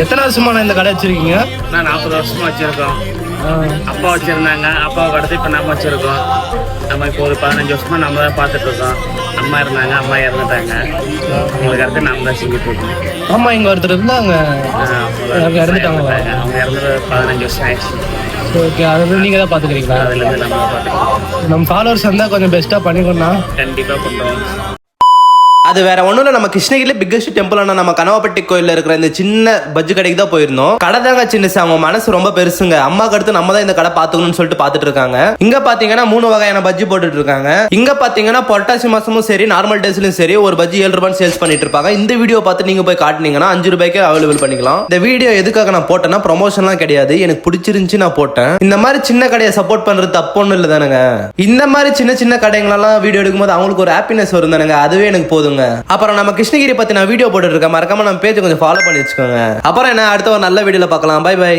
எத்தனை வருஷமா இந்த கடை வச்சிருக்கீங்க? நான் 40 வருஷமா வச்சிருக்கோம். அப்பா வச்சிருந்தாங்க, அப்பாவுக்கு அடுத்து இப்போ நம்ம வச்சிருக்கோம். நம்ம இப்போ ஒரு 15 வருஷமா நம்ம தான் பார்த்துட்டு இருக்கோம். அம்மா இருந்தாங்க, அம்மா இறந்துட்டாங்க. உங்களுக்கு அடுத்து நம்ம தான் செஞ்சுட்டு இருக்கோம். ஆமா, இங்க ஒருத்தர் இருந்தாங்க, இறந்துட்டாங்க. அவங்க இறந்து 15 வருஷம் ஆயிடுச்சு. ஓகே, அது நீங்க தான் பாத்துக்கிறீங்களா? அதுலேருந்து நம்ம தான் பார்த்துக்கிறோம். நம்ம ஃபாலோவர்ஸ் இருந்தால் கொஞ்சம் பெஸ்ட்டாக பண்ணிக்கணும்னா கண்டிப்பாக பண்ணுறோம். அது வேற ஒன்றும் இல்லை, நம்ம கிருஷ்ணகிரியில் பிக்கஸ்ட் டெம்பிளான நம்ம கனவாப்பட்டி கோயிலில் இருக்கிற இந்த சின்ன பஜ்ஜி கடைக்கு தான் போயிருந்தோம். கடை தாங்க சின்னசு, அவங்க மனசு ரொம்ப பெருசுங்க. அம்மாக்கு அடுத்து நம்ம தான் இந்த கடை பார்த்துக்கணும்னு சொல்லிட்டு பார்த்துட்டு இருக்காங்க. இங்க பாத்தீங்கன்னா 3 வகையான பஜ்ஜி போட்டுட்டு இருக்காங்க. இங்க பாத்தீங்கன்னா புரட்டாசி மாசமும் சரி, நார்மல் டேஸ்லயும் சரி, ஒரு பஜ்ஜி 7 ரூபாய் சேல்ஸ் பண்ணிட்டு இருப்பாங்க. இந்த வீடியோ பார்த்து நீங்க போய் காட்டினீங்கன்னா 5 ரூபாய்க்கு அவைலபிள் பண்ணிக்கலாம். இந்த வீடியோ எதுக்காக நான் போட்டேன்னா ப்ரொமோஷன்லாம் கிடையாது, எனக்கு பிடிச்சிருந்துச்சு நான் போட்டேன். இந்த மாதிரி சின்ன கடையை சப்போர்ட் பண்றது தப்பு ஒன்றும் இல்லை தானுங்க. இந்த மாதிரி சின்ன சின்ன கடைங்களெல்லாம் வீடியோ எடுக்கும்போது அவங்களுக்கு ஒரு ஹாப்பினஸ் வரும் தானுங்க, அதுவே எனக்கு போதுங்க. அப்புறம் நம்ம கிருஷ்ணகிரி பத்தி நான் வீடியோ போட்டுட்டு இருக்கேன், மறக்காம நம்ம பேஜ் கொஞ்சம் ஃபாலோ பண்ணி வச்சுக்கோங்க. அப்புறம் என்ன, அடுத்த ஒரு நல்ல வீடியோல பார்க்கலாம். Bye by.